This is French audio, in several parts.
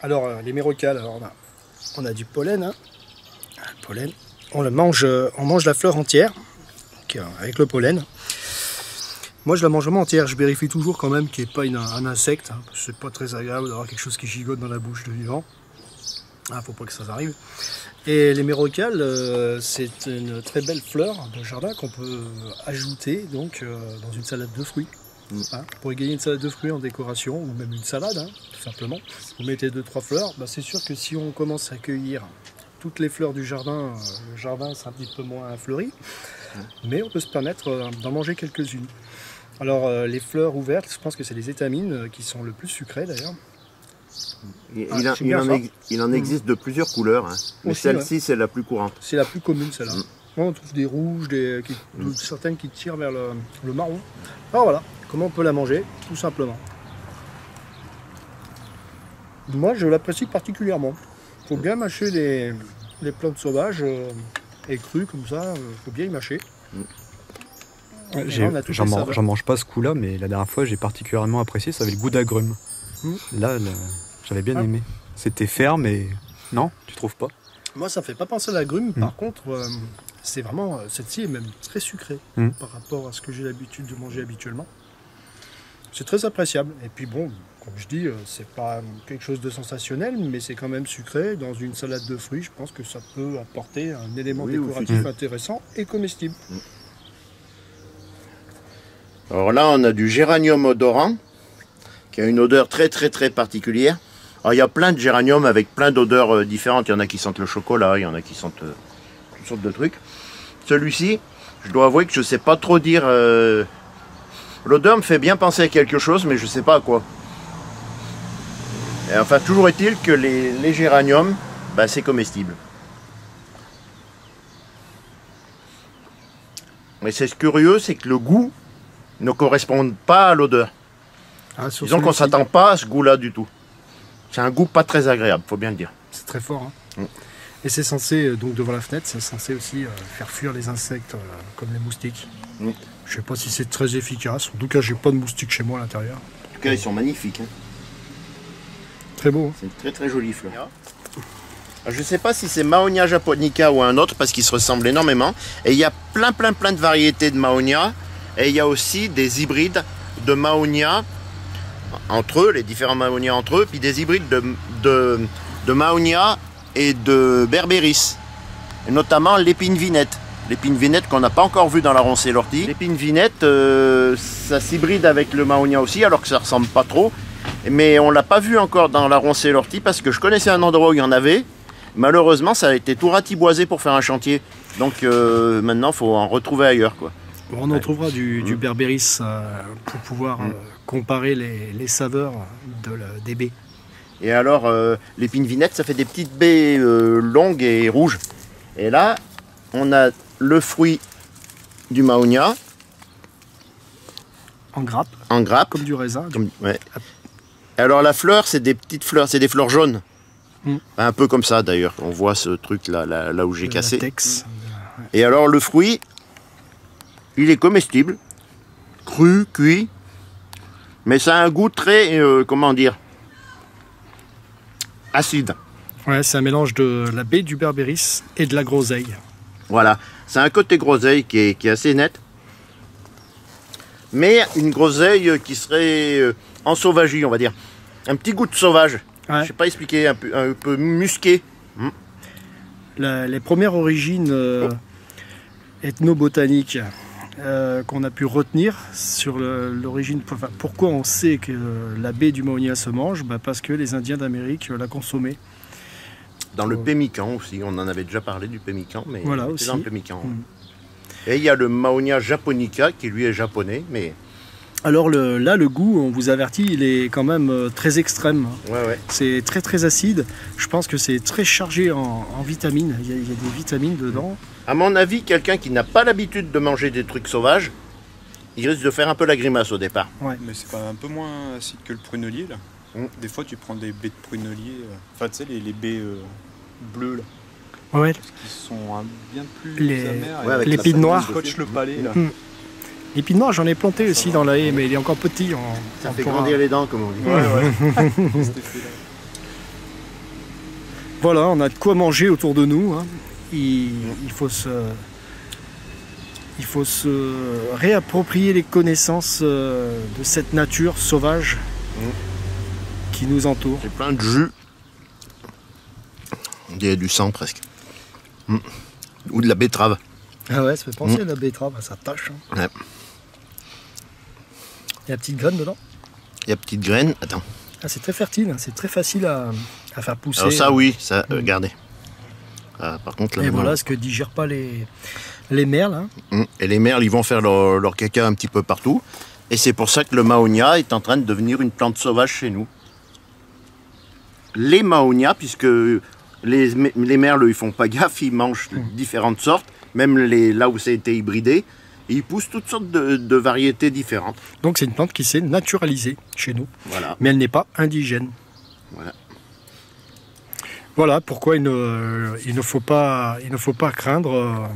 Alors les mérocales, alors on a du pollen, hein. Le pollen. On mange la fleur entière, avec le pollen. Moi je la mange vraiment entière, je vérifie toujours quand même qu'il n'y ait pas un insecte, hein, c'est pas très agréable d'avoir quelque chose qui gigote dans la bouche de vivant. Ah, faut pas que ça arrive. Et les mérocales, c'est une très belle fleur de jardin qu'on peut ajouter donc dans une salade de fruits. Hein, pour gagner une salade de fruits en décoration, ou même une salade, hein, tout simplement. Vous mettez 2-3 fleurs, bah, c'est sûr que si on commence à cueillir toutes les fleurs du jardin, le jardin c'est un petit peu moins fleuri, mais on peut se permettre d'en manger quelques-unes. Alors les fleurs ouvertes, je pense que c'est les étamines qui sont le plus sucrées d'ailleurs. Il en existe de plusieurs couleurs, hein. Mais celle-ci c'est la plus courante. C'est la plus commune celle-là. On trouve des rouges, certaines qui tirent vers le marron. Alors voilà, comment on peut la manger? Tout simplement. Moi je l'apprécie particulièrement. Il faut bien mâcher les plantes sauvages et crues comme ça, il faut bien y mâcher. J'en mange pas ce coup-là, mais la dernière fois j'ai particulièrement apprécié, ça avait le goût d'agrumes. Là, j'avais bien aimé. C'était ferme et... Non, tu trouves pas? Moi ça me fait pas penser à l'agrume, par contre c'est vraiment, celle-ci est même très sucrée par rapport à ce que j'ai l'habitude de manger habituellement. C'est très appréciable. Et puis bon, comme je dis, c'est pas quelque chose de sensationnel, mais c'est quand même sucré. Dans une salade de fruits, je pense que ça peut apporter un élément décoratif intéressant et comestible. Alors là, on a du géranium odorant, qui a une odeur très particulière. Alors il y a plein de géraniums avec plein d'odeurs différentes. Il y en a qui sentent le chocolat, il y en a qui sentent toutes sortes de trucs. Celui-ci, je dois avouer que je ne sais pas trop dire... L'odeur me fait bien penser à quelque chose, mais je ne sais pas à quoi. Et enfin, toujours est-il que les géraniums, bah, c'est comestible. Mais c'est curieux, c'est que le goût ne correspond pas à l'odeur. Disons qu'on ne s'attend pas à ce goût-là du tout. C'est un goût pas très agréable, faut bien le dire. C'est très fort. Hein. Et c'est censé, donc devant la fenêtre, c'est censé aussi faire fuir les insectes comme les moustiques. Je sais pas si c'est très efficace. En tout cas, j'ai pas de moustiques chez moi à l'intérieur. En tout cas, ils sont magnifiques. Hein. Très beau. Hein. C'est une très jolie fleur. Je sais pas si c'est Mahonia japonica ou un autre, parce qu'ils se ressemblent énormément. Et il y a plein de variétés de Mahonia. Et il y a aussi des hybrides de Mahonia entre eux, les différents Mahonia entre eux, puis des hybrides de Mahonia et de Berberis. Et notamment l'épine vinette. L'épine vinette qu'on n'a pas encore vu dans la roncée l'ortie. L'épine vinette, ça s'hybride avec le Mahonia aussi, alors que ça ressemble pas trop. Mais on l'a pas vu encore dans la roncée l'ortie parce que je connaissais un endroit où il y en avait. Malheureusement, ça a été tout ratiboisé pour faire un chantier. Donc maintenant, il faut en retrouver ailleurs, quoi. Bon, on en trouvera du Berberis pour pouvoir comparer les saveurs des baies. Et alors, l'épine vinette, ça fait des petites baies longues et rouges. Et là, on a le fruit du Mahonia. En grappe. En grappe. Comme du raisin. Ouais. Alors la fleur, c'est des petites fleurs, c'est des fleurs jaunes. Un peu comme ça d'ailleurs. On voit ce truc là où j'ai cassé. Latex. Et alors le fruit, il est comestible, cru, cuit, mais ça a un goût très, comment dire, acide. Ouais, c'est un mélange de la baie du Berberis et de la groseille. Voilà, c'est un côté groseille qui est assez net, mais une groseille qui serait en sauvagerie, on va dire. Un petit goût de sauvage, je sais pas expliquer, un peu musqué. Les premières origines ethnobotaniques qu'on a pu retenir sur l'origine, pourquoi on sait que la baie du Mahonia se mange, parce que les Indiens d'Amérique la consommaient. Dans le pemmican aussi, on en avait déjà parlé du pemmican, mais voilà aussi. Dans le pemmican. Et il y a le Mahonia japonica qui lui est japonais, mais... Alors là, le goût, on vous avertit, il est quand même très extrême. Ouais. C'est très acide. Je pense que c'est très chargé en vitamines. Il y a des vitamines dedans. À mon avis, quelqu'un qui n'a pas l'habitude de manger des trucs sauvages, il risque de faire un peu la grimace au départ. Ouais. Mais c'est pas un peu moins acide que le prunelier là? Des fois, tu prends des baies de prunelier, enfin, tu sais, les baies bleues, là, Ouais, qui sont bien plus Les- amères. Ouais, avec les la pieds famille noirs. de- Scotch le palais, là. les pins noirs, j'en ai planté aussi dans la haie, mais il est encore petit. Ça on fait pourra- grandir les dents, comme on dit. Ouais. Cet effet-là. Voilà, on a de quoi manger autour de nous. Hein. Il faut se réapproprier les connaissances de cette nature sauvage qui nous entoure. C'est plein de jus. Il y a du sang presque. Ou de la betterave. Ah ouais, ça fait penser à la betterave, à sa tâche. Hein. Ouais. Il y a la petite graine dedans. Il y a petites graines. Attends. Ah, c'est très fertile, hein. C'est très facile à faire pousser. Alors ça, oui, ça, regardez. Ah, par contre, là, Et non. voilà ce que digèrent pas les merles. Hein. Et les merles, ils vont faire leur caca un petit peu partout. Et c'est pour ça que le mahonia est en train de devenir une plante sauvage chez nous. Les mahonias, puisque les merles, ils font pas gaffe, ils mangent différentes sortes, même là où ça a été hybridé, et ils poussent toutes sortes de variétés différentes. Donc c'est une plante qui s'est naturalisée chez nous, Voilà. mais elle n'est pas indigène. Voilà. Voilà pourquoi il ne faut pas craindre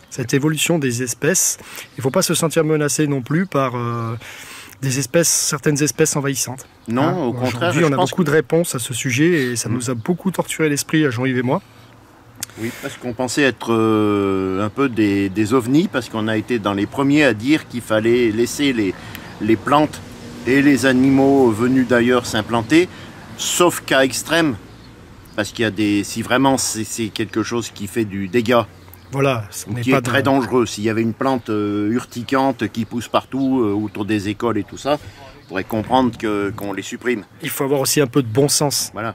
cette évolution des espèces. Il ne faut pas se sentir menacé non plus par certaines espèces envahissantes. Non, Hein, au contraire, aujourd'hui, on je a pense beaucoup de réponses à ce sujet et ça nous a beaucoup torturé l'esprit à Jean-Yves et moi. Oui, parce qu'on pensait être un peu des ovnis, parce qu'on a été dans les premiers à dire qu'il fallait laisser les plantes et les animaux venus d'ailleurs s'implanter, sauf cas extrême, parce qu'il y a si vraiment c'est quelque chose qui fait du dégât, Voilà, ce n'est qui pas est très dangereux. S'il y avait une plante urticante qui pousse partout, autour des écoles et tout ça, on pourrait comprendre qu'on les supprime. Il faut avoir aussi un peu de bon sens. Voilà.